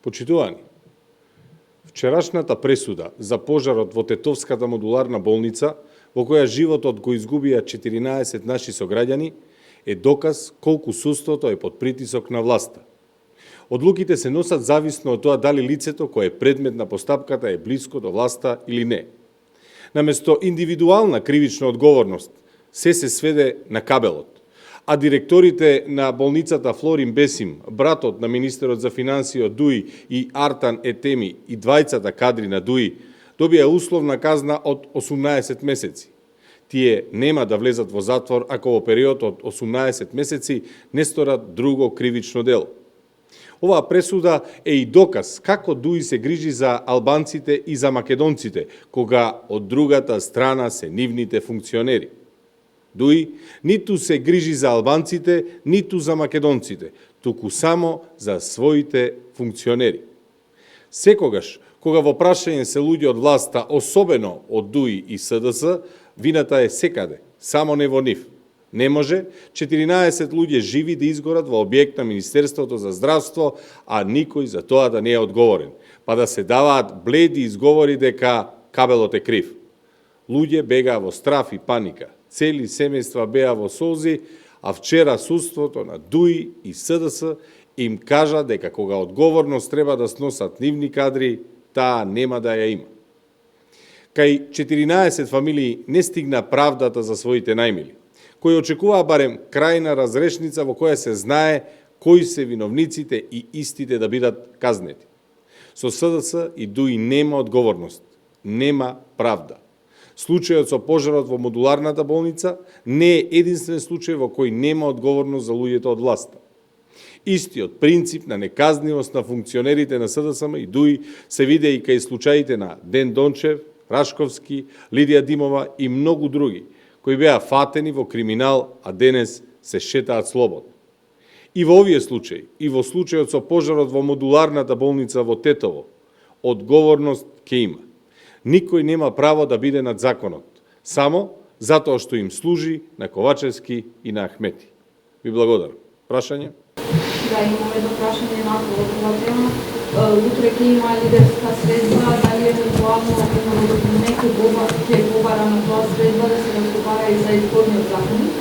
Почитувани, вчерашната пресуда за пожарот во Тетовската модуларна болница, во која животот го изгубија 14 наши сограѓани, е доказ колку суството е под притисок на власта. Одлуките се носат зависно од тоа дали лицето кое е предмет на постапката е блиско до власта или не. Наместо индивидуална кривична одговорност, се сведе на кабелот. А директорите на болницата Флорин Бесим, братот на министерот за финансии од ДУИ и Артан Етеми и двајцата кадри на ДУИ, добија условна казна од 18 месеци. Тие нема да влезат во затвор ако во период од 18 месеци не сторат друго кривично дело. Оваа пресуда е и доказ како ДУИ се грижи за албанците и за македонците, кога од другата страна се нивните функционери. ДУИ ниту се грижи за албанците, ниту за македонците, туку само за своите функционери. Секогаш, кога во прашање се луѓе од власта, особено од ДУИ и СДС, вината е секаде, само не во нив. Не може 14 луѓе живи да изгорат во објект на Министерството за здравство, а никој за тоа да не е одговорен, па да се даваат бледи изговори дека кабелот е крив. Луѓе бегаа во страф и паника, цели семејства беа во солзи, а вчера судството на ДУИ и СДС им кажа дека кога одговорност треба да сносат нивни кадри, таа нема да ја има. Кај 14 фамилии не стигна правдата за своите најмили, кои очекуваа барем крајна разрешница во која се знае кои се виновниците и истите да бидат казнети. Со СДС и ДУИ нема одговорност, нема правда. Случајот со пожарот во модуларната болница не е единствен случај во кој нема одговорност за луѓето од власта. Истиот принцип на неказнивост на функционерите на СДСМ и ДУИ се виде и кај случаите на Ден Дончев, Рашковски, Лидија Димова и многу други, кои беа фатени во криминал, а денес се шетаат слободно. И во овие случаи, и во случајот со пожарот во модуларната болница во Тетово, одговорност ќе има. Никој нема право да биде над законот, само затоа што им служи на Ковачевски и на Ахмети. Ви благодарам. Прашање? Да, имаме едно прашање на оваа тема. Утре ќе има лидерска средба, дали евентуално некој ќе побара на тоа средба да се разговара и за изборниот закон,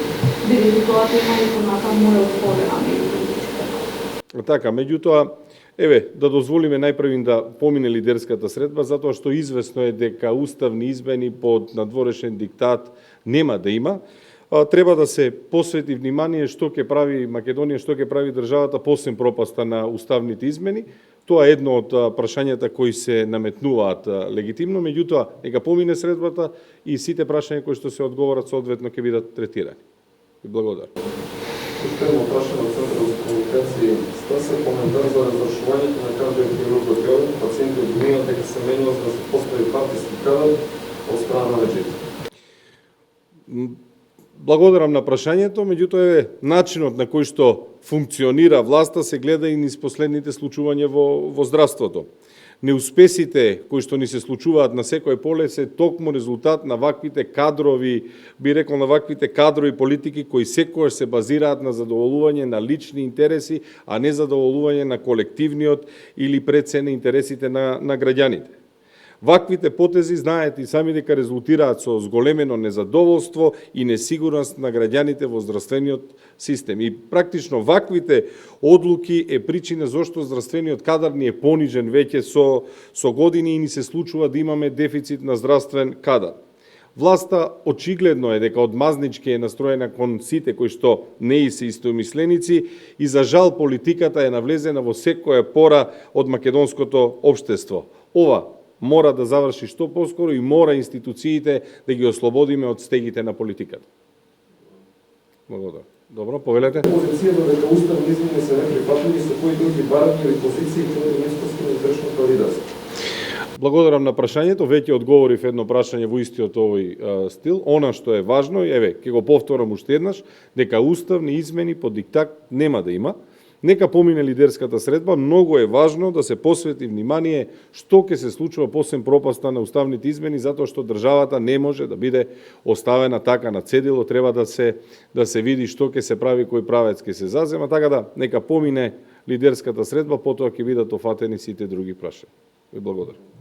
бидејќи тоа тема и понатаму е отворена меѓу политичката. Така, меѓутоа, да дозволиме најпрвин да помине лидерската средба, затоа што известно е дека уставни измени под надворешен диктат нема да има. Треба да се посвети внимание што ќе прави Македонија, што ќе прави државата после пропаста на уставните измени. Тоа е едно од прашањата кои се наметнуваат легитимно, меѓутоа нека помине средбата и сите прашања кои што се одговорат соодветно ќе бидат третирани. И благодарам. Повторно прашање од Центарот за комуникација Стаса, коментар за разрашувањето на кардиохирург во Теорин, пациенти обвинуваат дека се менува за да се постави партиски кадар од страна на леѓите. Благодарам на прашањето, меѓутоа начинот на кој што функционира власта се гледа и низ последните случувања во здравството. Неуспесите кои што ни се случуваат на секој поле се токму резултат на ваквите кадрови, би рекол на ваквите кадрови политики кои секогаш се базираат на задоволување на лични интереси, а не задоволување на колективниот или пред се на интересите на граѓаните. Ваквите потези знаете и сами дека резултираат со зголемено незадоволство и несигурност на граѓаните во здравствениот систем. И практично ваквите одлуки е причина зошто здравствениот кадар ни е понижен веќе со години и ни се случува да имаме дефицит на здравствен кадар. Власта очигледно е дека одмазнички е настроена кон сите кои што не и се истоумисленици и за жал политиката е навлезена во секоја пора од македонското општество. Ова мора да заврши што поскоро и мора институциите да ги ослободиме од стегите на политиката. Благодарам. Добро, повелете. Позицијата дека уставни измени се неприфатливи со кои други барања или позиции ќе да не искоски на издржното лидерство. Благодарам на прашањето, веќе одговорив едно прашање во истиот овој стил. Она што е важно, ќе го повторам уште еднаш, дека уставни измени под диктат нема да има. Нека помине лидерската средба, многу е важно да се посвети внимание што ќе се случува после пропаста на уставните измени, затоа што државата не може да биде оставена така на цедило, треба да се види што ќе се прави, кој правец ќе се зазема, така да нека помине лидерската средба, потоа ќе бидат офатени сите други прашања. Ви благодарам.